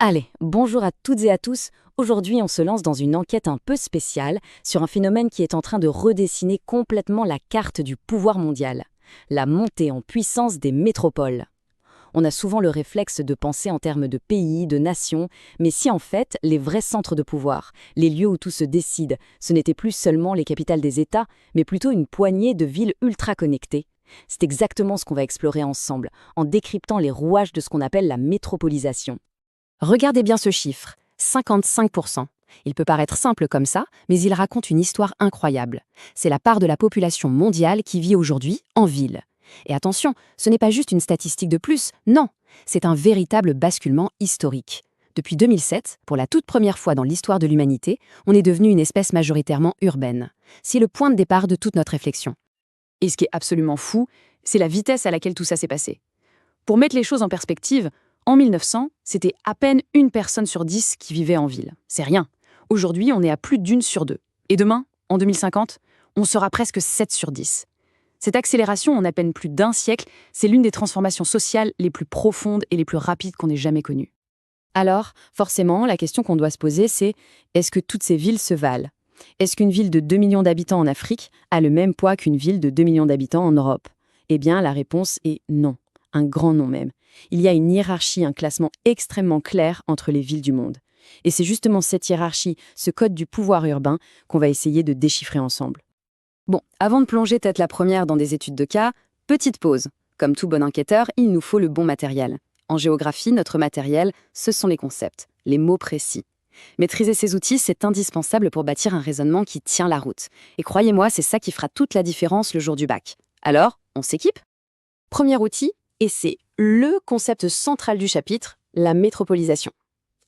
Allez, bonjour à toutes et à tous. Aujourd'hui, on se lance dans une enquête un peu spéciale sur un phénomène qui est en train de redessiner complètement la carte du pouvoir mondial, la montée en puissance des métropoles. On a souvent le réflexe de penser en termes de pays, de nations, mais si en fait, les vrais centres de pouvoir, les lieux où tout se décide, ce n'étaient plus seulement les capitales des États, mais plutôt une poignée de villes ultra connectées. C'est exactement ce qu'on va explorer ensemble, en décryptant les rouages de ce qu'on appelle la métropolisation. Regardez bien ce chiffre, 55%. Il peut paraître simple comme ça, mais il raconte une histoire incroyable. C'est la part de la population mondiale qui vit aujourd'hui en ville. Et attention, ce n'est pas juste une statistique de plus, non, c'est un véritable basculement historique. Depuis 2007, pour la toute première fois dans l'histoire de l'humanité, on est devenu une espèce majoritairement urbaine. C'est le point de départ de toute notre réflexion. Et ce qui est absolument fou, c'est la vitesse à laquelle tout ça s'est passé. Pour mettre les choses en perspective, en 1900, c'était à peine une personne sur 10 qui vivait en ville. C'est rien. Aujourd'hui, on est à plus d'une sur deux. Et demain, en 2050, on sera presque 7 sur 10. Cette accélération en à peine plus d'un siècle, c'est l'une des transformations sociales les plus profondes et les plus rapides qu'on ait jamais connues. Alors, forcément, la question qu'on doit se poser, c'est est-ce que toutes ces villes se valent? Est-ce qu'une ville de 2 millions d'habitants en Afrique a le même poids qu'une ville de 2 millions d'habitants en Europe? Eh bien, la réponse est non. Un grand non même. Il y a une hiérarchie, un classement extrêmement clair entre les villes du monde. Et c'est justement cette hiérarchie, ce code du pouvoir urbain, qu'on va essayer de déchiffrer ensemble. Bon, avant de plonger tête la première dans des études de cas, petite pause. Comme tout bon enquêteur, il nous faut le bon matériel. En géographie, notre matériel, ce sont les concepts, les mots précis. Maîtriser ces outils, c'est indispensable pour bâtir un raisonnement qui tient la route. Et croyez-moi, c'est ça qui fera toute la différence le jour du bac. Alors, on s'équipe? Premier outil, et c'est le concept central du chapitre, la métropolisation.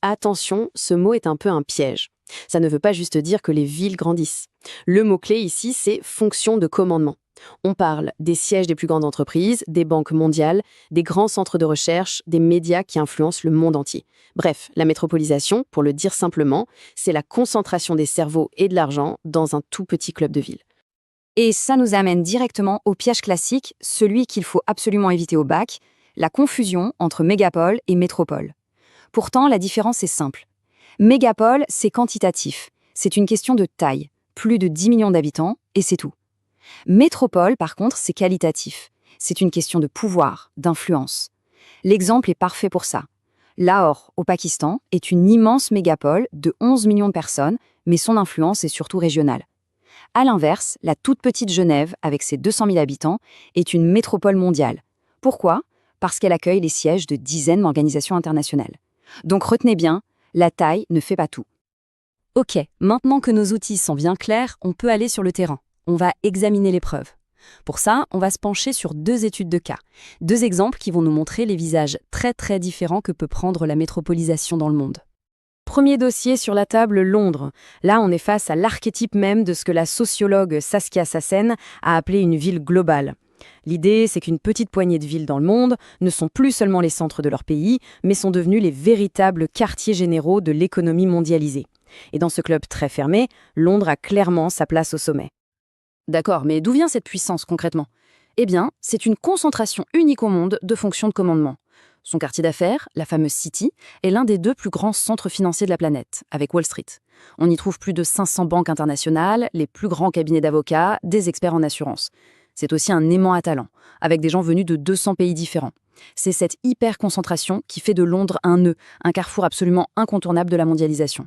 Attention, ce mot est un peu un piège. Ça ne veut pas juste dire que les villes grandissent. Le mot-clé ici, c'est fonction de commandement. On parle des sièges des plus grandes entreprises, des banques mondiales, des grands centres de recherche, des médias qui influencent le monde entier. Bref, la métropolisation, pour le dire simplement, c'est la concentration des cerveaux et de l'argent dans un tout petit club de ville. Et ça nous amène directement au piège classique, celui qu'il faut absolument éviter au bac, la confusion entre mégapole et métropole. Pourtant, la différence est simple. Mégapole, c'est quantitatif. C'est une question de taille. Plus de 10 millions d'habitants, et c'est tout. Métropole, par contre, c'est qualitatif. C'est une question de pouvoir, d'influence. L'exemple est parfait pour ça. Lahore, au Pakistan, est une immense mégapole de 11 millions de personnes, mais son influence est surtout régionale. À l'inverse, la toute petite Genève, avec ses 200 000 habitants, est une métropole mondiale. Pourquoi? Parce qu'elle accueille les sièges de dizaines d'organisations internationales. Donc retenez bien, la taille ne fait pas tout. Ok, maintenant que nos outils sont bien clairs, on peut aller sur le terrain. On va examiner les preuves. Pour ça, on va se pencher sur 2 études de cas. 2 exemples qui vont nous montrer les visages très différents que peut prendre la métropolisation dans le monde. Premier dossier sur la table, Londres. Là, on est face à l'archétype même de ce que la sociologue Saskia Sassen a appelé une ville globale. L'idée, c'est qu'une petite poignée de villes dans le monde ne sont plus seulement les centres de leur pays, mais sont devenus les véritables quartiers généraux de l'économie mondialisée. Et dans ce club très fermé, Londres a clairement sa place au sommet. D'accord, mais d'où vient cette puissance concrètement? Eh bien, c'est une concentration unique au monde de fonctions de commandement. Son quartier d'affaires, la fameuse City, est l'un des 2 plus grands centres financiers de la planète, avec Wall Street. On y trouve plus de 500 banques internationales, les plus grands cabinets d'avocats, des experts en assurance. C'est aussi un aimant à talent, avec des gens venus de 200 pays différents. C'est cette hyper-concentration qui fait de Londres un nœud, un carrefour absolument incontournable de la mondialisation.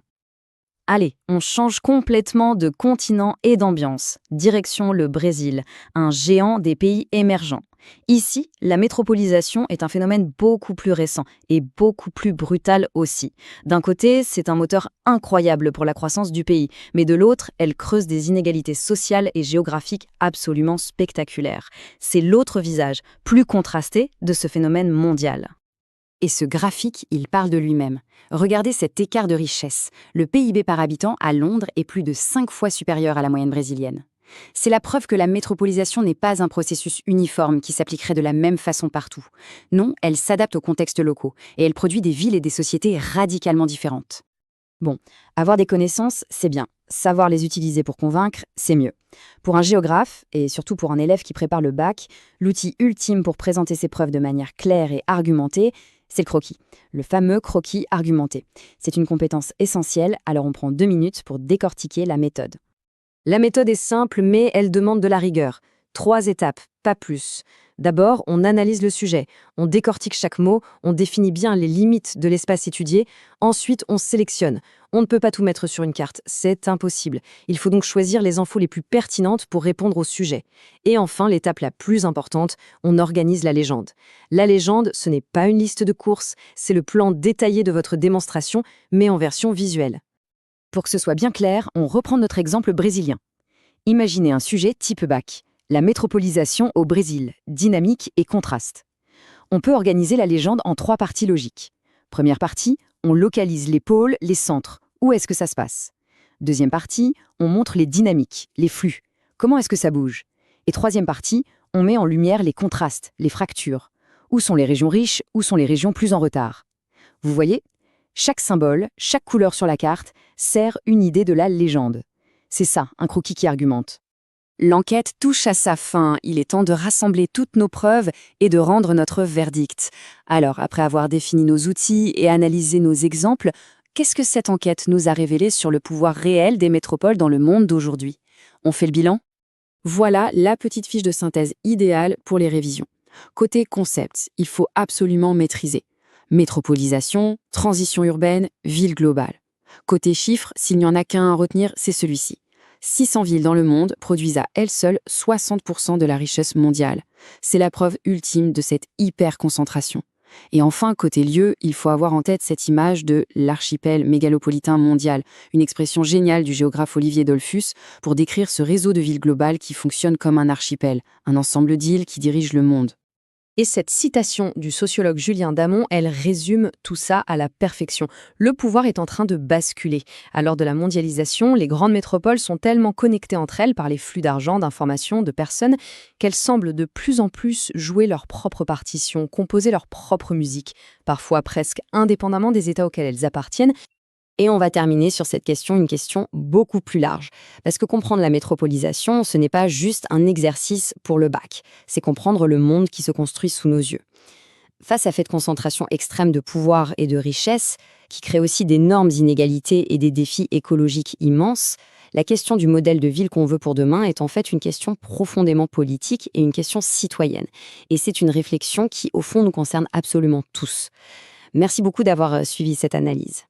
Allez, on change complètement de continent et d'ambiance. Direction le Brésil, un géant des pays émergents. Ici, la métropolisation est un phénomène beaucoup plus récent et beaucoup plus brutal aussi. D'un côté, c'est un moteur incroyable pour la croissance du pays, mais de l'autre, elle creuse des inégalités sociales et géographiques absolument spectaculaires. C'est l'autre visage, plus contrasté, de ce phénomène mondial. Et ce graphique, il parle de lui-même. Regardez cet écart de richesse. Le PIB par habitant à Londres est plus de 5 fois supérieur à la moyenne brésilienne. C'est la preuve que la métropolisation n'est pas un processus uniforme qui s'appliquerait de la même façon partout. Non, elle s'adapte aux contextes locaux et elle produit des villes et des sociétés radicalement différentes. Bon, avoir des connaissances, c'est bien. Savoir les utiliser pour convaincre, c'est mieux. Pour un géographe, et surtout pour un élève qui prépare le bac, l'outil ultime pour présenter ses preuves de manière claire et argumentée, C'est le croquis, le fameux croquis argumenté. C'est une compétence essentielle, alors on prend 2 minutes pour décortiquer la méthode. La méthode est simple, mais elle demande de la rigueur. 3 étapes, pas plus. D'abord, on analyse le sujet, on décortique chaque mot, on définit bien les limites de l'espace étudié, ensuite on sélectionne. On ne peut pas tout mettre sur une carte, c'est impossible. Il faut donc choisir les infos les plus pertinentes pour répondre au sujet. Et enfin, l'étape la plus importante, on organise la légende. La légende, ce n'est pas une liste de courses, c'est le plan détaillé de votre démonstration, mais en version visuelle. Pour que ce soit bien clair, on reprend notre exemple brésilien. Imaginez un sujet type bac. La métropolisation au Brésil, dynamique et contraste. On peut organiser la légende en 3 parties logiques. Première partie, on localise les pôles, les centres. Où est-ce que ça se passe? Deuxième partie, on montre les dynamiques, les flux. Comment est-ce que ça bouge? Et troisième partie, on met en lumière les contrastes, les fractures. Où sont les régions riches, où sont les régions plus en retard? Vous voyez? Chaque symbole, chaque couleur sur la carte sert une idée de la légende. C'est ça, un croquis qui argumente. L'enquête touche à sa fin, il est temps de rassembler toutes nos preuves et de rendre notre verdict. Alors, après avoir défini nos outils et analysé nos exemples, qu'est-ce que cette enquête nous a révélé sur le pouvoir réel des métropoles dans le monde d'aujourd'hui? On fait le bilan? Voilà la petite fiche de synthèse idéale pour les révisions. Côté concept, il faut absolument maîtriser. Métropolisation, transition urbaine, ville globale. Côté chiffres, s'il n'y en a qu'un à retenir, c'est celui-ci. 600 villes dans le monde produisent à elles seules 60% de la richesse mondiale. C'est la preuve ultime de cette hyper-concentration. Et enfin, côté lieu, il faut avoir en tête cette image de l'archipel mégalopolitain mondial, une expression géniale du géographe Olivier Dollfus pour décrire ce réseau de villes globales qui fonctionne comme un archipel, un ensemble d'îles qui dirigent le monde. Et cette citation du sociologue Julien Damon, elle résume tout ça à la perfection. Le pouvoir est en train de basculer. À l'heure de la mondialisation, les grandes métropoles sont tellement connectées entre elles par les flux d'argent, d'informations, de personnes, qu'elles semblent de plus en plus jouer leur propre partition, composer leur propre musique, parfois presque indépendamment des États auxquels elles appartiennent. Et on va terminer sur cette question, une question beaucoup plus large. Parce que comprendre la métropolisation, ce n'est pas juste un exercice pour le bac. C'est comprendre le monde qui se construit sous nos yeux. Face à cette concentration extrême de pouvoir et de richesse, qui crée aussi d'énormes inégalités et des défis écologiques immenses, la question du modèle de ville qu'on veut pour demain est en fait une question profondément politique et une question citoyenne. Et c'est une réflexion qui, au fond, nous concerne absolument tous. Merci beaucoup d'avoir suivi cette analyse.